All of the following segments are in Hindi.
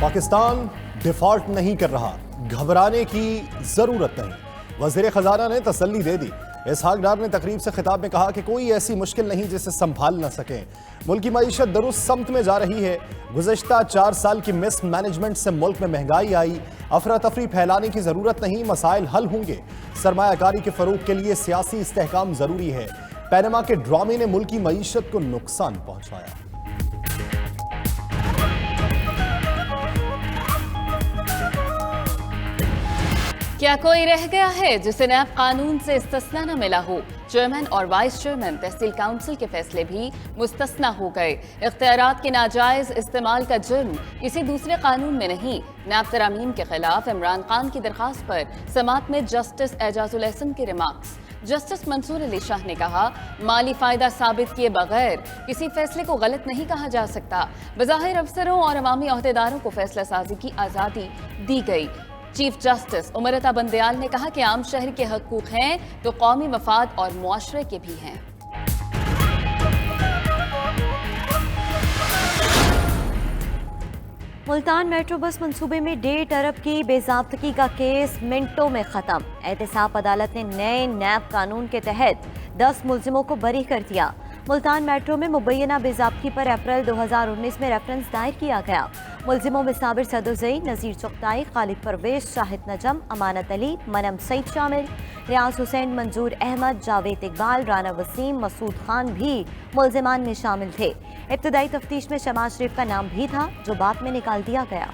पाकिस्तान डिफॉल्ट नहीं कर रहा, घबराने की जरूरत नहीं। वजीर खजाना ने तसल्ली दे दी। इसहाक डार ने तकरीब से खिताब में कहा कि कोई ऐसी मुश्किल नहीं जिसे संभाल न सके। मुल्क की मईशत दुरुस्त समत में जा रही है। गुज़श्ता 4 साल की मिस मैनेजमेंट से मुल्क में महंगाई आई। अफरा तफरी फैलाने की जरूरत नहीं, मसाइल हल होंगे। सरमायाकारी के फरोग के लिए सियासी इस्तेहकाम जरूरी है। पैनमा के ड्रामे ने मुल्क की मईशत को नुकसान पहुंचाया। क्या कोई रह गया है जिसे नैब कानून से इस्तिस्ना न मिला हो? चेयरमैन और वाइस चेयरमैन तहसील काउंसिल के फैसले भी मुस्तस्ना हो गए। इख्तियारात के नाजायज इस्तेमाल का जुर्म किसी दूसरे कानून में नहीं। नैब तरामीम के खिलाफ इमरान खान की दरखास्त पर समात में जस्टिस एजाजुल एहसन के रिमार्क्स। जस्टिस मंसूर अली शाह ने कहा, माली फायदा साबित किए बगैर किसी फैसले को गलत नहीं कहा जा सकता। बज़ाहिर अफसरों और अवामी अहदेदारों को फैसला साजी की आज़ादी दी गई। चीफ जस्टिस उमरता बंदयाल ने कहा कि आम शहर के हकूक हैं तो कौमी मफाद और मुआशरे के भी हैं। मुल्तान मेट्रो बस मंसूबे में 1.5 अरब की बेज़ाब्तगी का केस मिनटों में ख़त्म। एहतसाब अदालत ने नए नैब कानून के तहत 10 मुल्जिमों को बरी कर दिया। मुल्तान मेट्रो में मुबैना बेज़ाब्तगी पर अप्रैल 2019 में रेफरेंस दायर किया गया। मुल्जिमों में साबिर सदुज़ई, नज़ीर चुगताई, खालिद परवेश, शाहिद नजम, अमानत अली, मनम सईद शामिल। रियाज हुसैन, मंजूर अहमद, जावेद इकबाल, राना वसीम, मसूद खान भी मुल्जिमान में शामिल थे। इब्तदाई तफ्तीश में शमाज शरीफ का नाम भी था, जो बाद में निकाल दिया गया।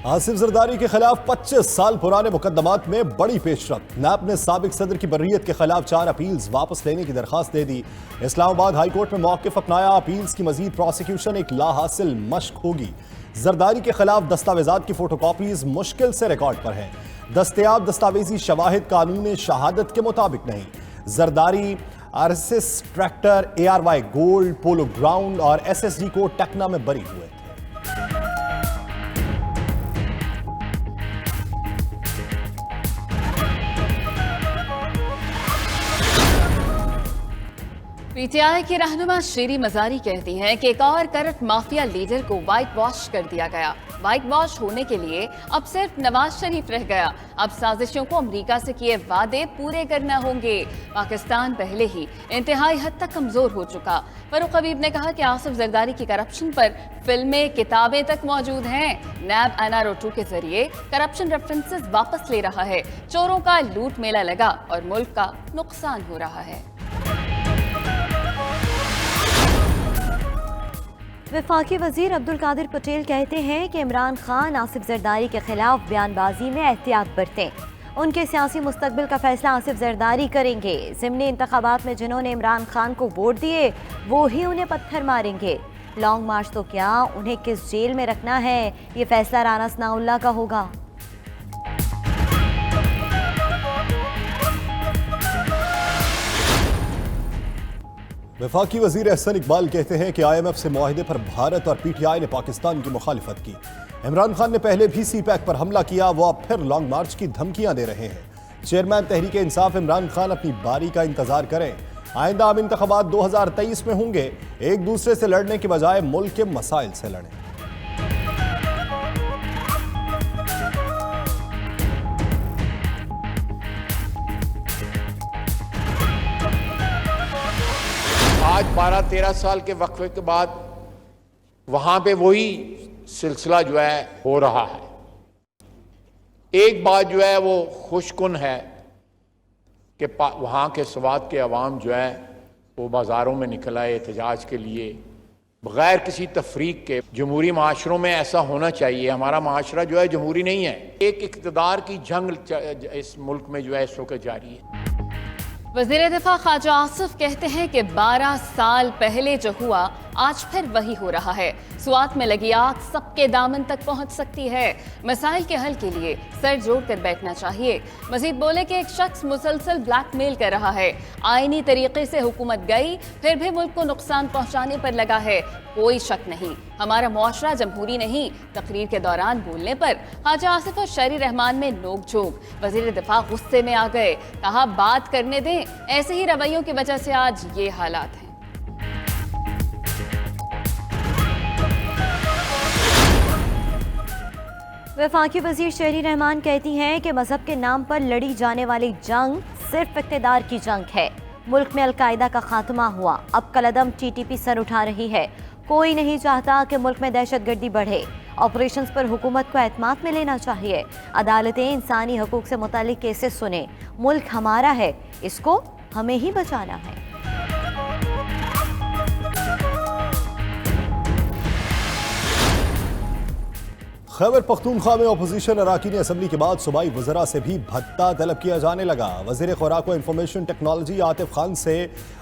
आसिफ जरदारी के खिलाफ 25 साल पुराने मुकदमात में बड़ी पेशरफ। नैब ने साबिक सदर की बर्रियत के खिलाफ 4 अपील्स वापस लेने की दरखास्त दे दी। इस्लामाबाद हाई कोर्ट में मौक़िफ़ अपनाया। अपील्स की मजीद प्रोसिक्यूशन एक लाहासिल मश्क होगी। जरदारी के खिलाफ दस्तावेजात की फोटोकॉपीज मुश्किल से रिकॉर्ड पर है। दस्तयाब दस्तावेजी शवाहिद कानून शहादत के मुताबिक नहीं। Zardari RSS tractor, ARY gold, polo ground और SSD को टकना में बरी हुए थे। PTI की रहनुमा शेरी मजारी कहती हैं कि एक और करप्ट माफिया लीडर को व्हाइट वॉश कर दिया गया। व्हाइट वॉश होने के लिए अब सिर्फ नवाज शरीफ रह गया। अब साजिशों को अमेरिका से किए वादे पूरे करना होंगे। पाकिस्तान पहले ही इंतहाई हद तक कमजोर हो चुका। फरूक हबीब ने कहा कि आसिफ जरदारी की करप्शन पर फिल्में, किताबें तक मौजूद हैं। नैब NRO 2 के जरिए करप्शन रेफरेंसेस वापस ले रहा है। चोरों का लूट मेला लगा और मुल्क का नुकसान हो रहा है। वफाकी वजीर अब्दुल कादिर पटेल कहते हैं कि इमरान खान आसिफ जरदारी के खिलाफ बयानबाजी में एहतियात बरतें। उनके सियासी मुस्तकबिल का फैसला आसिफ जरदारी करेंगे। ज़िमनी इंतखाबात में जिन्होंने इमरान खान को वोट दिए वो ही उन्हें पत्थर मारेंगे। लॉन्ग मार्च तो क्या, उन्हें किस जेल में रखना है ये फैसला राना सनाउल्लाह का होगा। वफाकी वजीर एहसन इकबाल कहते हैं कि IMF से मुआहिदे पर भारत और PTI ने पाकिस्तान की मुखालिफत की। इमरान खान ने पहले भी CPAC पर हमला किया, वो अब फिर लॉन्ग मार्च की धमकियां दे रहे हैं। चेयरमैन तहरीक इंसाफ इमरान खान अपनी बारी का इंतजार करें। आइंदा आम इंतखाबात 2023 में होंगे। एक दूसरे से लड़ने के बजाय मुल्क के मसाइल से लड़ें। आज 12-13 साल के वक्फे के बाद वहां पे वही सिलसिला जो है हो रहा है। एक बात जो है वो खुशकुन है कि वहां के स्वात के अवाम जो है वो बाजारों में निकल आए एहतजाज के लिए बगैर किसी तफरीक के। जमहूरी माशरों में ऐसा होना चाहिए। हमारा माशरा जो है जमहूरी नहीं है। एक इक़्तिदार की जंग इस मुल्क में जो है इस वक्त जारी है। वज़ीर दिफा ख्वाजा आसिफ कहते हैं कि 12 साल पहले जो हुआ आज फिर वही हो रहा है। स्वात में लगी आग सबके दामन तक पहुंच सकती है। मसाइल के हल के लिए सर जोड़कर बैठना चाहिए। मजीद बोले कि एक शख्स मुसलसल ब्लैकमेल कर रहा है। आईनी तरीके से हुकूमत गई फिर भी मुल्क को नुकसान पहुंचाने पर लगा है। कोई शक नहीं, हमारा मुआशरा जमहूरी नहीं। तकरीर के दौरान बोलने पर ख्वाजा आसिफ और शरी रहमान में नोक-झोंक। वज़ीर दिफा गुस्से में आ गए, कहा बात करने दें। ऐसे ही रवैयों की वजह से आज ये हालात हैं। वफाकी वजीर शहरी रहमान कहती हैं कि मजहब के नाम पर लड़ी जाने वाली जंग सिर्फ इक़्तिदार की जंग है। मुल्क में अलकायदा का खात्मा हुआ, अब कलदम TTP सर उठा रही है। कोई नहीं चाहता कि मुल्क में दहशतगर्दी बढ़े। ऑपरेशंस पर हुकूमत को एतमाद में लेना चाहिए। अदालतें इंसानी हकूक से मुतालिक केसेस सुने। मुल्क हमारा है, इसको हमें ही बचाना है। खैबर पख्तूनख्वा में अपोजिशन अराकीन असम्बली के बाद सूबाई वज़रा से भी भत्ता तलब किया जाने लगा। वज़ीर खुराक व इंफॉर्मेशन टेक्नोलॉजी आतिफ खान से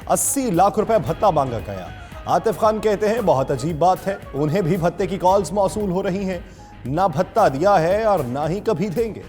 80 लाख रुपए भत्ता मांगा गया। आतिफ खान कहते हैं बहुत अजीब बात है, उन्हें भी भत्ते की कॉल्स मौसूल हो रही हैं। ना भत्ता दिया है और ना ही कभी देंगे।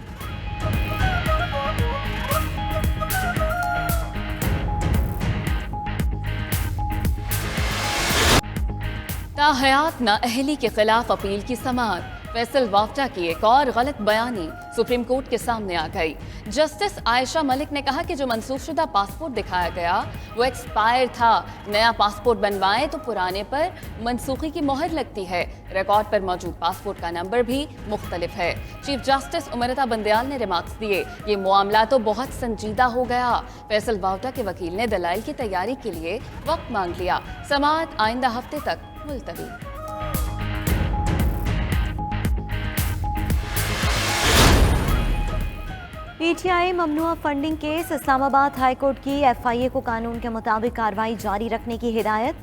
ताहयात नाअहली के खिलाफ अपील की समाअत। फैसल वाफ्टा की एक और गलत बयानी सुप्रीम कोर्ट के सामने आ गई। जस्टिस आयशा मलिक ने कहा कि जो मनसूखशुदा पासपोर्ट दिखाया गया वो एक्सपायर था। नया पासपोर्ट बनवाएं तो पुराने पर मनसूखी की मोहर लगती है। रिकॉर्ड पर मौजूद पासपोर्ट का नंबर भी मुख्तलिफ है। चीफ जस्टिस उमरता बंदयाल ने रिमार्क्स दिए, ये मामला तो बहुत संजीदा हो गया। फैसल वाफ्टा के वकील ने दलाइल की तैयारी के लिए वक्त मांग लिया। समाअत आइंदा हफ्ते तक मुलतवी। PTI ममनुआ funding case. Islamabad high court की FIA को कानून के मुताबिक कार्रवाई जारी रखने की हिदायत।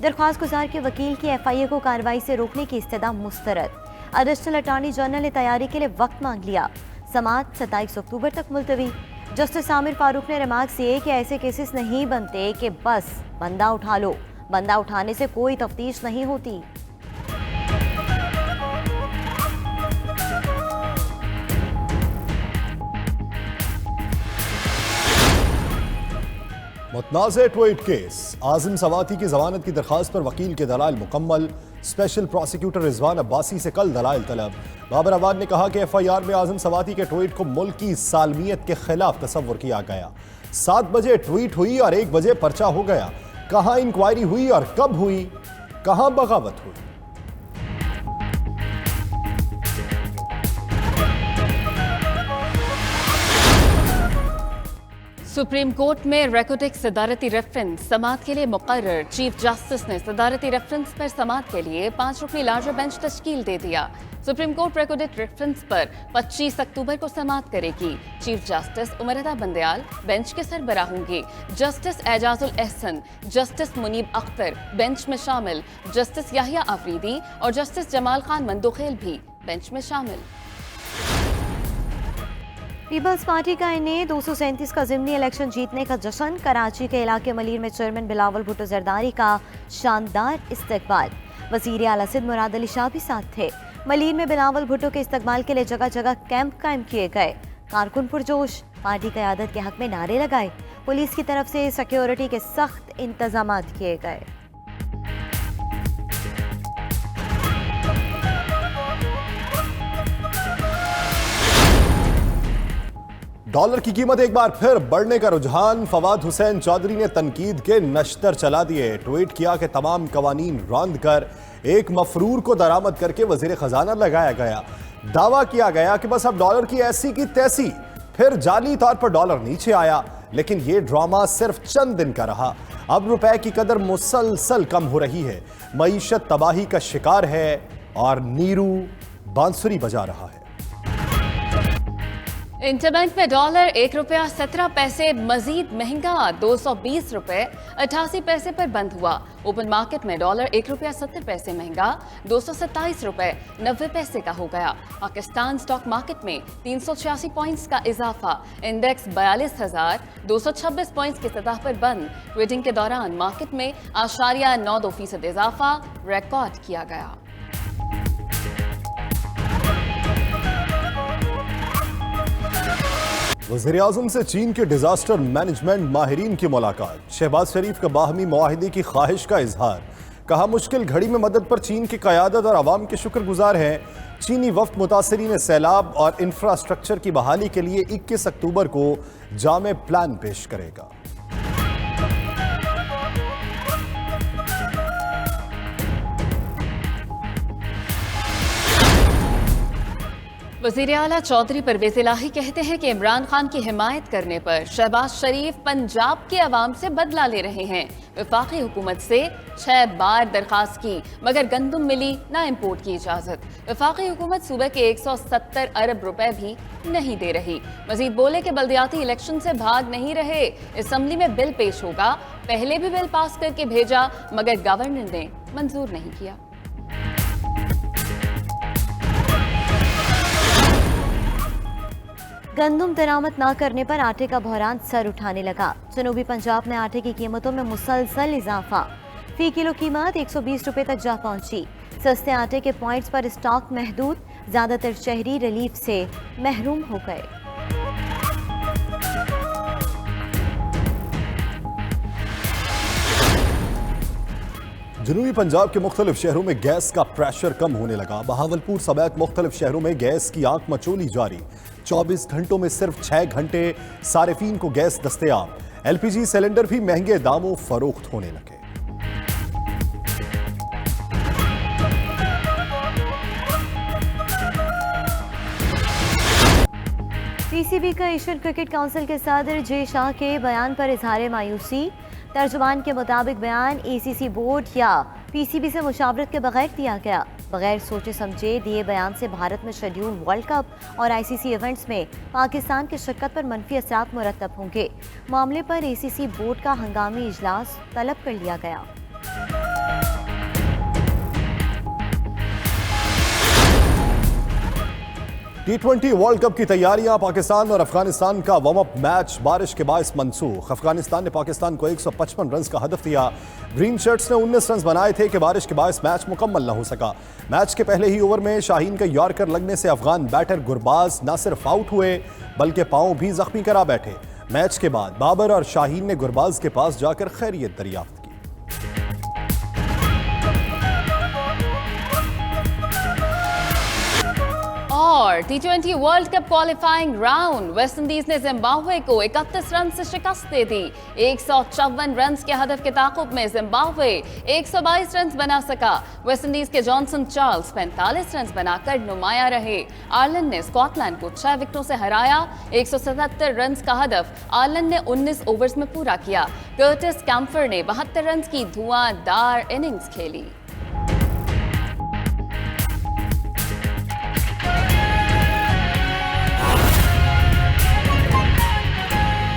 दरख्वास्त गुजार के वकील की FIA को कार्रवाई से रोकने की इस्तदा मुस्तरद। एडिशनल अटॉर्नी जनरल ने तैयारी के लिए वक्त मांग लिया। समाअत 27 अक्टूबर तक मुलतवी। जस्टिस आमिर फारूक ने रिमार्क्स दिए कि ऐसे केसेस नहीं बनते कि बस बंदा उठा लो, बंदा उठाने से कोई तफ्तीश नहीं होती। मुतनाज़े ट्वीट केस। आज़म सवाती की जमानत की दरखास्त पर वकील के दलाइल मुकम्मल। स्पेशल प्रोसिक्यूटर रिजवान अब्बासी से कल दलाइल तलब। बाबर अवाद ने कहा कि FIR में आज़म सवाती के ट्वीट को मुल्क की सालमियत के खिलाफ तस्वुर किया गया। 7 बजे ट्वीट हुई और 1 बजे पर्चा हो गया। कहाँ इंक्वायरी हुई और कब हुई, कहाँ बगावत हुई। सुप्रीम कोर्ट में रेकोर्डिक सदारती रेफरेंस समाअत के लिए मुकर्रर। चीफ जस्टिस ने सदारती रेफरेंस पर समाअत के लिए 5 रुकनी लार्जर बेंच तश्कील दे दिया। सुप्रीम कोर्ट रेकोर्डिक रेफरेंस पर 25 अक्टूबर को समाअत करेगी। Chief justice Umar Ata Bandial bench के सरबराह होंगे। Justice Ijazul Ahsan, justice Munib Akhtar bench में शामिल। जस्टिस याहिया आफरीदी और जस्टिस जमाल खान मंदोखेल भी बेंच में शामिल। पीपल्स पार्टी का इन्हें 237 का ज़िमनी इलेक्शन जीतने का जश्न। कराची के इलाके मलीर में चेयरमैन बिलावल भुट्टो जरदारी का शानदार इस्तकबाल। वज़ीर आला सिंध मुराद अली शाह भी साथ थे। मलीर में बिलावल भुट्टो के इस्तकबाल के लिए जगह जगह कैंप कायम किए गए। कारकुन पुरजोश पार्टी क़यादत के हक में नारे लगाए। पुलिस की तरफ से सिक्योरिटी के सख्त इंतजाम किए गए। डॉलर की कीमत एक बार फिर बढ़ने का रुझान। फवाद हुसैन चौधरी ने तनकीद के नश्तर चला दिए। ट्वीट किया कि तमाम कवानीन रद्द कर एक मफरूर को दरामद करके वजीर खजाना लगाया गया। दावा किया गया कि बस अब डॉलर की ऐसी की तैसी। फिर जाली तौर पर डॉलर नीचे आया, लेकिन यह ड्रामा सिर्फ चंद दिन का रहा। अब रुपए की कदर मुसलसल कम हो रही है। मईशत तबाही का शिकार है और नीरू बांसुरी बजा रहा है। इंटरबैंक में डॉलर 1 रुपया 17 पैसे मजीद महंगा 220 रुपए 88 पैसे पर बंद हुआ। ओपन मार्केट में डॉलर 1 रुपया 70 पैसे महंगा 227 रुपए 90 पैसे का हो गया। पाकिस्तान स्टॉक मार्केट में 386 पॉइंट्स का इजाफा। इंडेक्स 42,226 पॉइंट्स की सतह पर बंद। ट्रेडिंग के दौरान मार्केट में 0.92% इजाफा रिकॉर्ड किया गया। वज़ीर-ए-आज़म से चीन के डिजास्टर मैनेजमेंट माहिरीन की मुलाकात। शहबाज शरीफ का बाहमी मुआहिदे की ख्वाहिश का इजहार। कहा मुश्किल घड़ी में मदद पर चीन की क़यादत और अवाम के शुक्रगुजार हैं। चीनी वफ्द मुतासरीन सैलाब और इंफ्रास्ट्रक्चर की बहाली के लिए 21 अक्टूबर को जामे प्लान पेश करेगा। वज़ीर आला चौधरी परवेज़ इलाही कहते हैं कि इमरान खान की हिमायत करने पर शहबाज शरीफ पंजाब के अवाम से बदला ले रहे हैं। वफाकी हुकूमत से 6 बार दरखास्त की मगर गंदम मिली ना इम्पोर्ट की इजाज़त। वफाकी हुकूमत सूबे के 170 अरब रुपए भी नहीं दे रही। मजीद बोले कि बल्दियाती इलेक्शन से भाग नहीं रहे, असम्बली में बिल पेश होगा। पहले भी बिल पास करके भेजा मगर गवर्नर ने मंजूर नहीं किया। गंदम दरामद न करने पर आटे का बहरान सर उठाने लगा। जनूबी पंजाब में आटे की कीमतों में मुसलसल इजाफा, फी किलो कीमत 120 रुपए तक जा पहुंची। सस्ते आटे के पॉइंट्स पर स्टॉक महदूद, ज्यादातर शहरी रिलीफ से महरूम हो गए। जनूबी पंजाब के मुख्तलिफ शहरों में गैस का प्रेशर कम होने लगा। बहावलपुर समेत मुख्तलिफ शहरों में गैस की आंख मचोली जारी। 24 घंटों में सिर्फ 6 घंटे सारिफीन को गैस दस्तयाब। LPG सिलेंडर भी महंगे दामों फरोख्त होने लगे। PCB का एशियन क्रिकेट काउंसिल के सदर जे शाह के बयान पर इजहार मायूसी। तर्जुमान के मुताबिक बयान ACC बोर्ड या PCB से मुशावरत के बगैर दिया गया। बगैर सोचे समझे दिए बयान से भारत में शेड्यूल वर्ल्ड कप और ICC इवेंट्स में पाकिस्तान की शिरकत पर मनफी असरात मुरतब होंगे। मामले पर ACC बोर्ड का हंगामी इजलास तलब कर लिया गया। T20 वर्ल्ड कप की तैयारियां। पाकिस्तान और अफगानिस्तान का वार्म अप मैच बारिश के बायस मनसूख। अफगानिस्तान ने पाकिस्तान को 155 रन का हदफ दिया। ग्रीन शर्ट्स ने 19 रन बनाए थे कि बारिश के बायस मैच मुकम्मल न हो सका। मैच के पहले ही ओवर में शाहीन के यॉर्कर लगने से अफगान बैटर गुरबाज न सिर्फ आउट हुए बल्कि पांव भी जख्मी करा बैठे। मैच के बाद बाबर और शाहीन ने गुरबाज के पास जाकर खैरियत दरियाफ्त की। और T20 world cup qualifying round, West Indies ने जिम्बाब्वे को 31 रन से शिकस्त दे दी। 154 रन के हदफ के ताकुब में जिम्बाब्वे 122 रन बना सका। वेस्ट इंडीज के जॉनसन चार्ल्स 45 रन बनाकर नुमाया रहे। आयरलैंड ने स्कॉटलैंड को 6 विकेटों से हराया। 177 रन का हदफ आयरलैंड ने 19 ओवर्स में पूरा किया। कर्टिस कैम्फर ने 72 रन की धुआंधार इनिंग्स खेली।